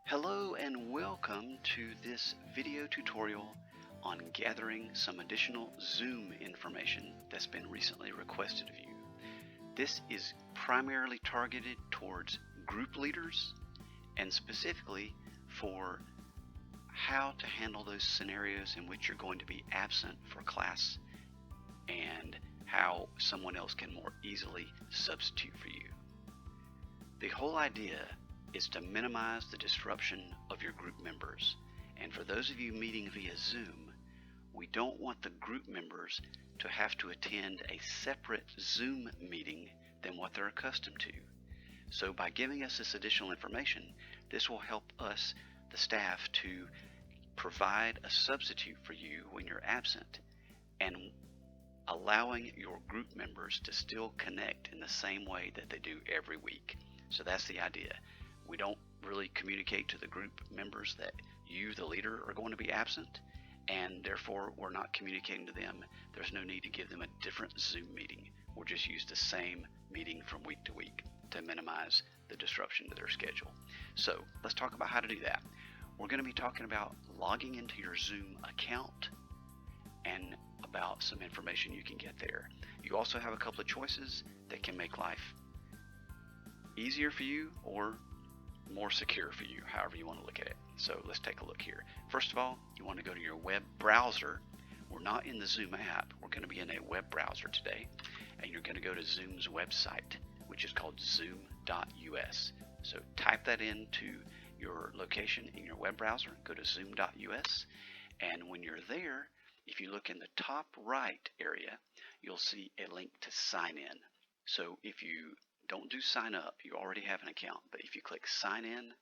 Hello and welcome to this video tutorial on gathering some additional Zoom information that's been recently requested of you. This is primarily targeted towards group leaders and specifically for how to handle those scenarios in which you're going to be absent for class and how someone else can more easily substitute for you. The whole idea is to minimize the disruption of your group members. And for those of you meeting via Zoom, we don't want the group members to have to attend a separate Zoom meeting than what they're accustomed to. So by giving us this additional information, this will help us, the staff, to provide a substitute for you when you're absent and allowing your group members to still connect in the same way that they do every week. So that's the idea. We don't really communicate to the group members that you, the leader, are going to be absent, and therefore we're not communicating to them. There's no need to give them a different Zoom meeting. We'll just use the same meeting from week to week to minimize the disruption to their schedule. So let's talk about how to do that. We're going to be talking about logging into your Zoom account and about some information you can get there. You also have a couple of choices that can make life easier for you or more secure for you, however you want to look at it. So let's take a look here. First of all, you want to go to your web browser. We're not in the Zoom app. We're going to be in a web browser today. And you're going to go to Zoom's website, which is called zoom.us. So type that into your location in your web browser. Go to zoom.us. And when you're there, if you look in the top right area, you'll see a link to sign in. So if you don't do sign up, you already have an account, but if you click sign in,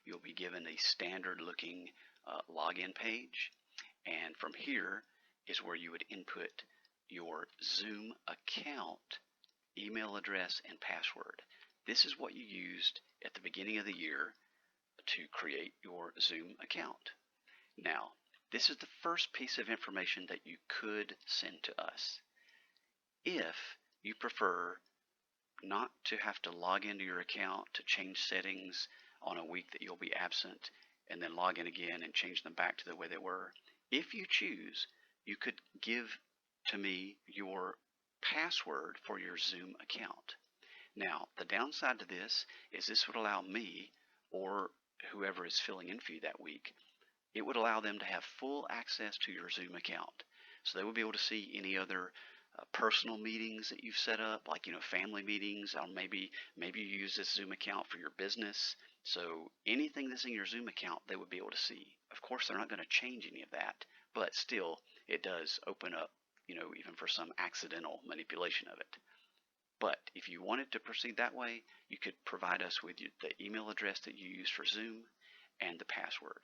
you'll be given a standard looking login page, and from here is where you would input your Zoom account email address and password. This is what you used at the beginning of the year to create your Zoom account. Now, this is the first piece of information that you could send to us. If you prefer not to have to log into your account to change settings on a week that you'll be absent and then log in again and change them back to the way they were, if you choose, you could give to me your password for your Zoom account. Now, the downside to this is this would allow me or whoever is filling in for you that week, it would allow them to have full access to your Zoom account. So they would be able to see any other personal meetings that you've set up, like family meetings, or maybe you use this Zoom account for your business. So anything that's in your Zoom account, they would be able to see. Of course, they're not going to change any of that, but still, it does open up, even for some accidental manipulation of it. But if you wanted to proceed that way, you could provide us with the email address that you use for Zoom and the password.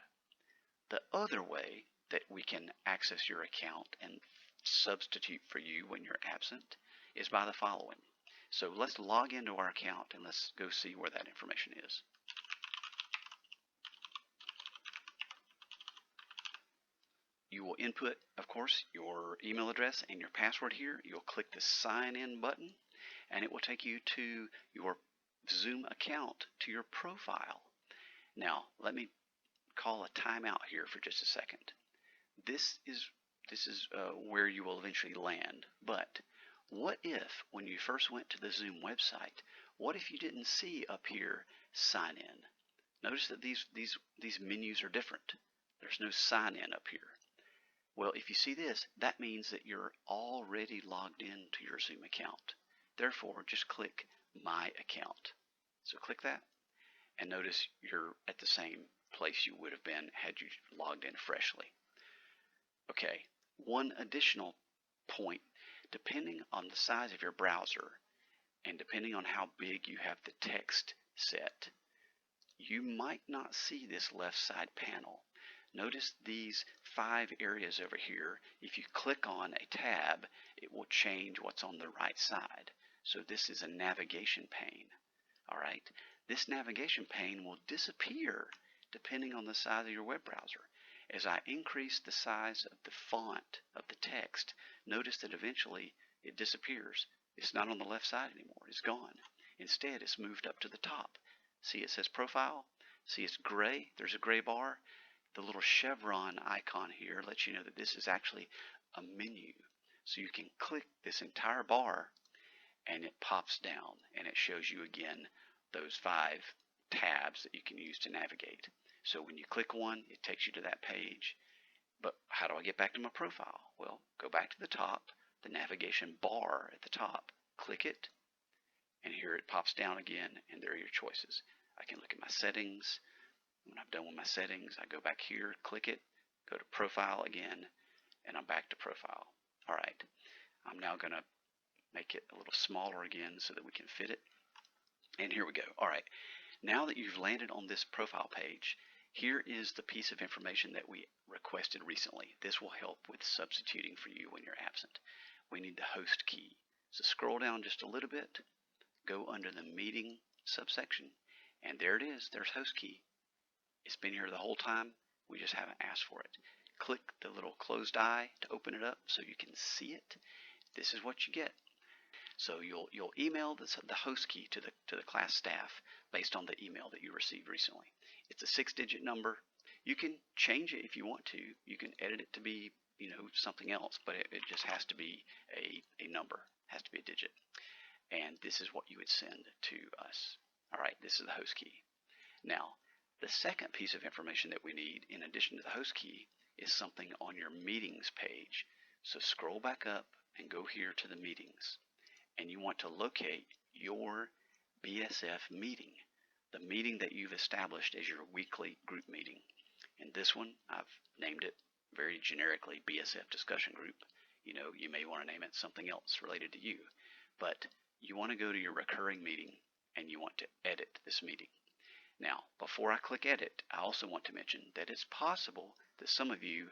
The other way that we can access your account and substitute for you when you're absent is by the following. So let's log into our account and let's go see where that information is. You will input, of course, your email address and your password here. You'll click the sign in button and it will take you to your Zoom account, to your profile. Now, let me call a timeout here for just a second. This is where you will eventually land. But what if, when you first went to the Zoom website, what if you didn't see up here sign in? Notice that these menus are different. There's no sign in up here. Well, if you see this, that means that you're already logged in to your Zoom account. Therefore, just click My Account. So click that, and notice you're at the same place you would have been had you logged in freshly. Okay, one additional point, depending on the size of your browser and depending on how big you have the text set, you might not see this left side panel. Notice these 5 areas over here. If you click on a tab, it will change what's on the right side. So this is a navigation pane. All right, this navigation pane will disappear depending on the size of your web browser. As I increase the size of the font of the text, notice that eventually it disappears. It's not on the left side anymore. It's gone. Instead, it's moved up to the top. See, it says profile. See, it's gray. There's a gray bar. The little chevron icon here lets you know that this is actually a menu. So you can click this entire bar and it pops down and it shows you again those 5 tabs that you can use to navigate. So when you click one, it takes you to that page. But how do I get back to my profile? Well, go back to the top, the navigation bar at the top, click it, and here it pops down again, and there are your choices. I can look at my settings. When I'm done with my settings, I go back here, click it, go to profile again, and I'm back to profile. All right, I'm now going to make it a little smaller again so that we can fit it. And here we go. All right, now that you've landed on this profile page, here is the piece of information that we requested recently. This will help with substituting for you when you're absent. We need the host key. So scroll down just a little bit, go under the meeting subsection, and there it is. There's host key. It's been here the whole time. We just haven't asked for it. Click the little closed eye to open it up so you can see it. This is what you get. So you'll email the host key to the class staff based on the email that you received recently. It's a 6-digit number. You can change it if you want to. You can edit it to be something else, but it just has to be a number. It has to be a digit. And this is what you would send to us. All right, this is the host key. Now, the second piece of information that we need in addition to the host key is something on your meetings page. So scroll back up and go here to the meetings. And you want to locate your BSF meeting, the meeting that you've established as your weekly group meeting. And this one, I've named it very generically BSF discussion group. You may want to name it something else related to you, but you want to go to your recurring meeting and you want to edit this meeting. Now, before I click edit, I also want to mention that it's possible that some of you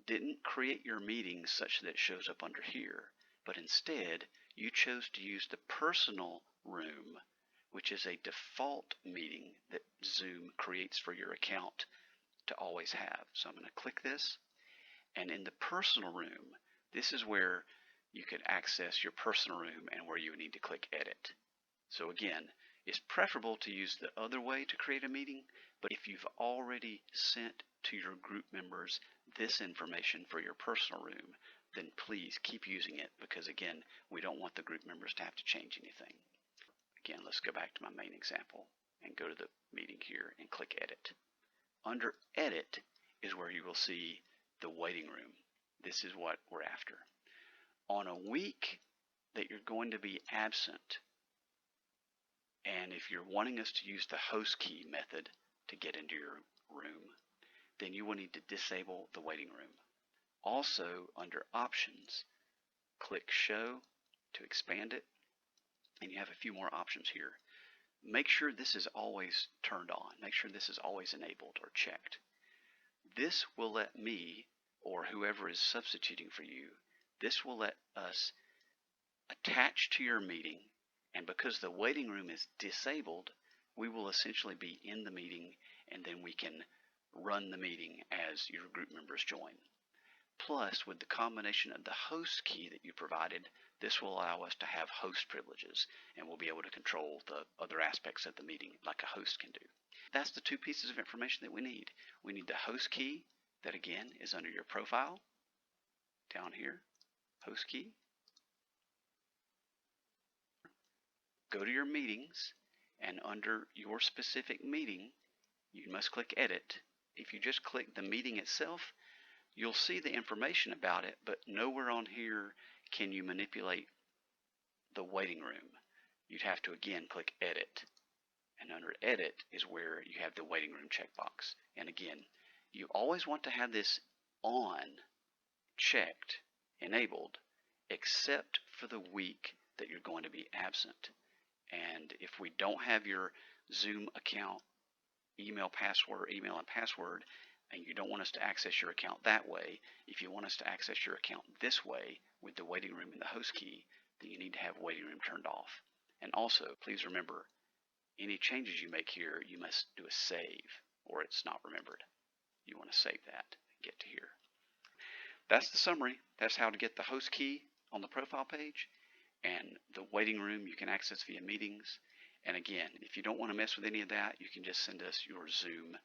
didn't create your meeting such that it shows up under here, but instead you chose to use the personal room, which is a default meeting that Zoom creates for your account to always have. So I'm going to click this, and in the personal room, this is where you could access your personal room and where you would need to click edit. So again, it's preferable to use the other way to create a meeting, but if you've already sent to your group members this information for your personal room, then please keep using it, because again, we don't want the group members to have to change anything. Again, let's go back to my main example and go to the meeting here and click edit. Under edit is where you will see the waiting room. This is what we're after. On a week that you're going to be absent, and if you're wanting us to use the host key method to get into your room, then you will need to disable the waiting room. Also, under options, click show to expand it, and you have a few more options here. Make sure this is always turned on. Make sure this is always enabled or checked. This will let me, or whoever is substituting for you, this will let us attach to your meeting, and because the waiting room is disabled, we will essentially be in the meeting, and then we can run the meeting as your group members join. Plus, with the combination of the host key that you provided, this will allow us to have host privileges, and we'll be able to control the other aspects of the meeting like a host can do. That's the 2 pieces of information that we need. We need the host key that again is under your profile, down here, host key. Go to your meetings, and under your specific meeting, you must click edit. If you just click the meeting itself, you'll see the information about it, but nowhere on here can you manipulate the waiting room. You'd have to again click edit, and under edit is where you have the waiting room checkbox. And again, you always want to have this on, checked, enabled, except for the week that you're going to be absent. And if we don't have your Zoom account email and password, and you don't want us to access your account that way, if you want us to access your account this way with the waiting room and the host key, then you need to have waiting room turned off. And also, please remember, any changes you make here, you must do a save, or it's not remembered. You want to save that and get to here. That's the summary. That's how to get the host key on the profile page, and the waiting room you can access via meetings, And again, if you don't want to mess with any of that, you can just send us your Zoom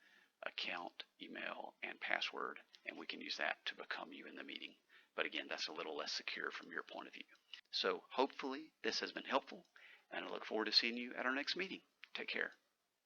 account, email, and password, and we can use that to become you in the meeting. But again, that's a little less secure from your point of view. So hopefully this has been helpful, and I look forward to seeing you at our next meeting. Take care.